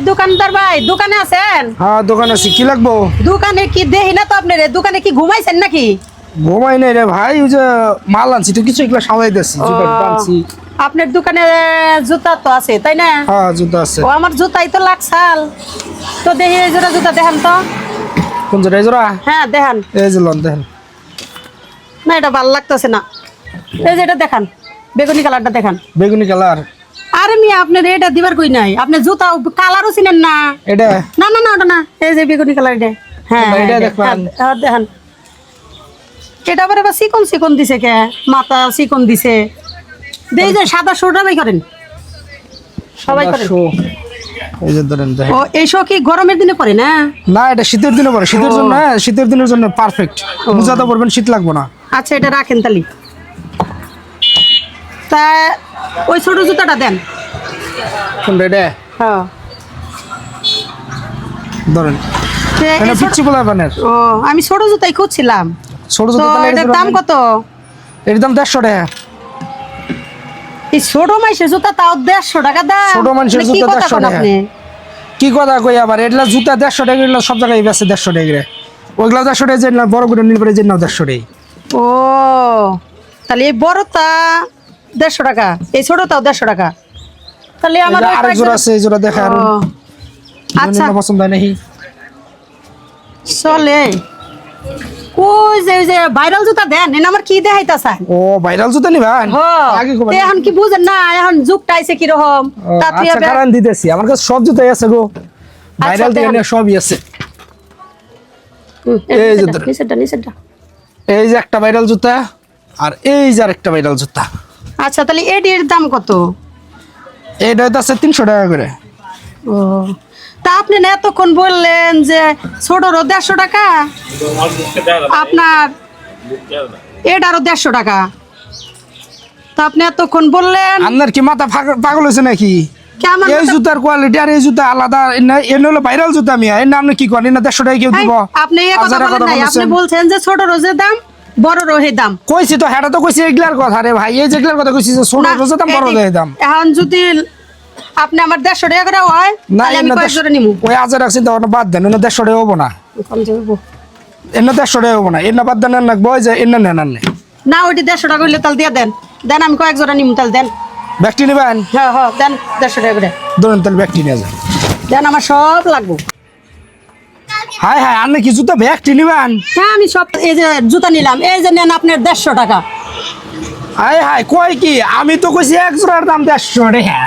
দোকানদার ভাই দোকানে আছেন? হ্যাঁ দোকানে আছি, কি লাগবো? দোকানে কি দেখি না তো আপনার দোকানে কি ঘুমাইছেন নাকি? ঘুমাই নাই রে ভাই, ওই যে মাল আনছি তো কিছু এগুলো সামাই দিচ্ছি, জুতা আনছি। আপনার দোকানে জুতা তো আছে তাই না? হ্যাঁ জুতা আছে। ও আমার জুতাই তো লাগছাল, তো দেখি এই জোড়া জুতা দেখান তো। কোন জোড়া? এই জোড়া? হ্যাঁ দেখান। এই যে লন দেখেন। না এটা ভালো লাগতেছে না, এই যে এটা দেখান, বেগুনি কালারটা দেখান। বেগুনি কালার? আরে মিয়া আপনার এটা দিবার কই নাই, আপনি জুতা কালারও চিনেন না। এটা না না না ওটা না, এই যে বেগুনি কালার এটা। হ্যাঁ এটা দেখবেন। দেখান। এটা আবার এবার চিকন চিকন দিছে কে, মাথা চিকন দিছে। দেই যে সাদা শোটা বাই করেন, সবাই করেন। এই যে ধরেন দেখেন। ও এই শো কি গরমের দিনে পরে না? না এটা শীতের দিনে পরে, শীতের জন্য, হ্যাঁ শীতের দিনের জন্য পারফেক্ট। মোজাটা পরবেন, শীত লাগবে না। আচ্ছা এটা রাখেন তালি। তা ওই ছোট জুতাটা দেন। কোনটা? এটা হ্যাঁ ধরেন। তে এই এটা ছোট- পিচ্ছি বলা বানের। ও আমি ছোট জুতাই খুঁজছিলাম। ছোট তো জুতা তাহলে এটার দাম কত? এর দাম 150 টাকা। এই ছোট মাইসের জুতা তাও 150 টাকা দাম? ছোট মানুষের মানে কি জুতা কথা 150 কোন টাকা। আপনি? কি কথা কই আবার, এগুলা জুতা 150 টাকা, এগুলো সব জায়গায় বেচে 150 টাকা করে। ওইগুলা 150 টাকা, যে না বড় করে নিল পরে যে নাও 150 টাকা। ও তাহলে এই বড়টা 150 টাকা, এই ছোটটাও 150 টাকা। তাহলে আমার ওই আরেক জোড়া আছে, এই জোড়া দেখা আর ও, আচ্ছা পছন্দ হয় নাকি? চলে। ওই যে ভাইরাল জুতা দেন, এনে আমার কি দেখাইতাছে? ও ভাইরাল জুতা নিবেন? আগে খবর এখন কি বুঝেন না, এখন যুগটা আইছে কি রকম। আচ্ছা কারণ দিতেছি, আমার কাছে সব জুতাই আছে গো, ভাইরাল থেকে নিয়ে সবই আছে। এই যে ধরেন। নিচেরটা। এই যে একটা ভাইরাল জুতা, আর এই যে আরেকটা ভাইরাল জুতা। আচ্ছা তাহলে এটির দাম কত? এইটা আছে 300 টাকা করে। ও তা আপনি না এতক্ষণ বললেন যে ছোটরও 150 টাকা, আপনার এটারও 150 টাকা, তা আপনি এতক্ষণ বললেন আপনার কি মাথা পাগল হয়েছে নাকি? কেমন? এই জুতার কোয়ালিটি আর এই জুতা আলাদা। এনে হলো ভাইরাল জুতা, মিয়া এর নাম কি করেন? না 150 টাকা কেউ দিব? আপনি এই কথা হাজারের বলেন নাই, আপনি বলছেন। বলছেন যে ছোট রোজের দাম বড় রোহের দাম। কইছি তো, হ্যাঁ তো কইছি এগুলার কথা রে ভাই, এই যেগুলার কথা কইছি যে ছোট না, রোজের দাম বড় রোজের দাম। এখন যদি আপনি আমার 150 টাকা করে হয় না তাহলে আমি এনে কয়েক জোড়া নিমু। ওই হাজার রাখছি তো বাদ দেন, এনে 150 টাকা হবো না, এনে 150 টাকা হবো না, এনে বাদ দেন না বয় যে এনে নেন আনলে। না ওইটি 150 টাকা হইলে তাহলে দিয়ে দেন, দেন আমি কয়েক জোড়া নিমু তাহলে দেন। ব্যাগটি নেবেন? হ্যাঁ হ্যাঁ দেন 150 টাকা করে ধরেন তাহলে ব্যাগটি নিয়ে যান। দেন, আমার সব লাগবে। হাই হাই, আপনি কি জুতা ব্যাগটি নেবেন? হ্যাঁ আমি সব, এই যে জুতা নিলাম, এই যে নেন আপনার 150 টাকা। হাই হাই কয় কি, আমি তো কইছি এক জোড়ার দাম 150 টাকা।